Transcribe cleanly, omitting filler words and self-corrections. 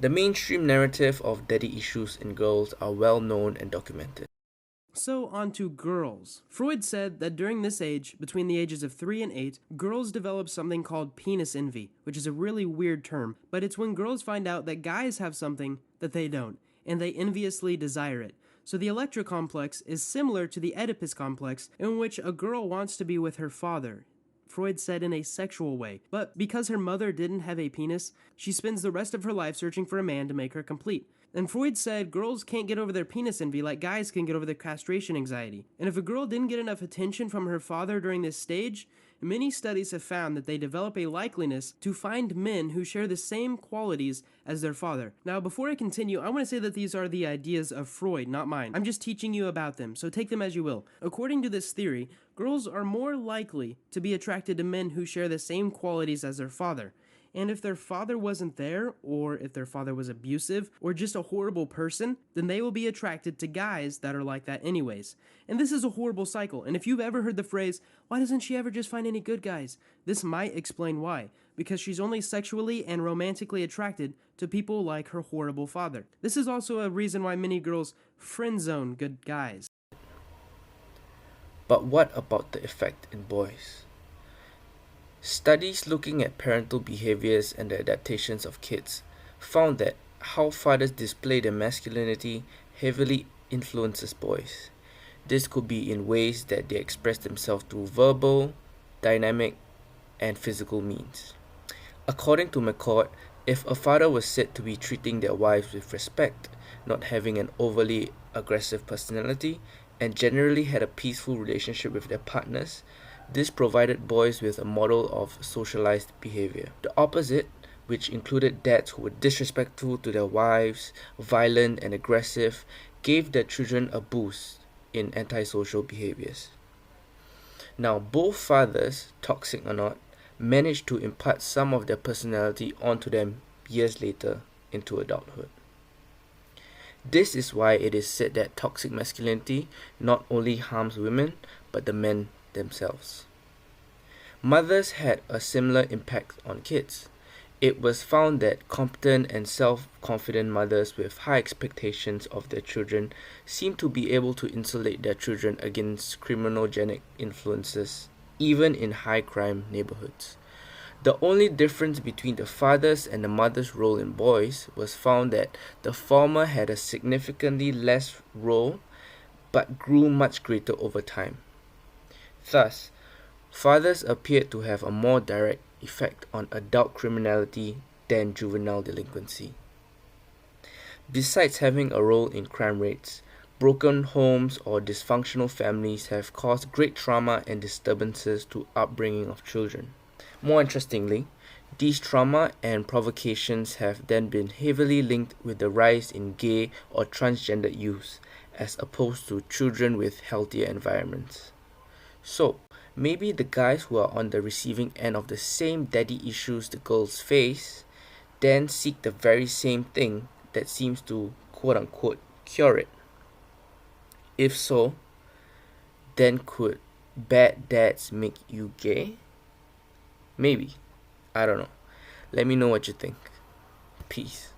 The mainstream narrative of daddy issues in girls are well known and documented. So, on to girls. Freud said that during this age, between the ages of 3 and 8, girls develop something called penis envy, which is a really weird term, but it's when girls find out that guys have something that they don't, and they enviously desire it. So, the Electra complex is similar to the Oedipus complex, in which a girl wants to be with her father. Freud said in a sexual way, but because her mother didn't have a penis, she spends the rest of her life searching for a man to make her complete. And Freud said girls can't get over their penis envy like guys can get over their castration anxiety. And if a girl didn't get enough attention from her father during this stage, many studies have found that they develop a likeliness to find men who share the same qualities as their father. Now, before I continue, I want to say that these are the ideas of Freud, not mine. I'm just teaching you about them, so take them as you will. According to this theory, girls are more likely to be attracted to men who share the same qualities as their father. And if their father wasn't there, or if their father was abusive, or just a horrible person, then they will be attracted to guys that are like that anyways. And this is a horrible cycle. And if you've ever heard the phrase, why doesn't she ever just find any good guys? This might explain why. Because she's only sexually and romantically attracted to people like her horrible father. This is also a reason why many girls friend zone good guys. But what about the effect in boys? Studies looking at parental behaviors and the adaptations of kids found that how fathers display their masculinity heavily influences boys. This could be in ways that they express themselves through verbal, dynamic, and physical means. According to McCord, if a father was said to be treating their wives with respect, not having an overly aggressive personality, and generally had a peaceful relationship with their partners, this provided boys with a model of socialized behavior. The opposite, which included dads who were disrespectful to their wives, violent and aggressive, gave their children a boost in antisocial behaviors. Now, both fathers, toxic or not, managed to impart some of their personality onto them years later into adulthood. This is why it is said that toxic masculinity not only harms women, but the men themselves. Mothers had a similar impact on kids. It was found that competent and self-confident mothers with high expectations of their children seem to be able to insulate their children against criminogenic influences, even in high-crime neighborhoods. The only difference between the father's and the mother's role in boys was found that the former had a significantly less role but grew much greater over time. Thus, fathers appeared to have a more direct effect on adult criminality than juvenile delinquency. Besides having a role in crime rates, broken homes or dysfunctional families have caused great trauma and disturbances to upbringing of children. More interestingly, these trauma and provocations have then been heavily linked with the rise in gay or transgender youth, as opposed to children with healthier environments. So, maybe the guys who are on the receiving end of the same daddy issues the girls face then seek the very same thing that seems to quote-unquote cure it. If so, then could bad dads make you gay? Maybe. I don't know. Let me know what you think. Peace.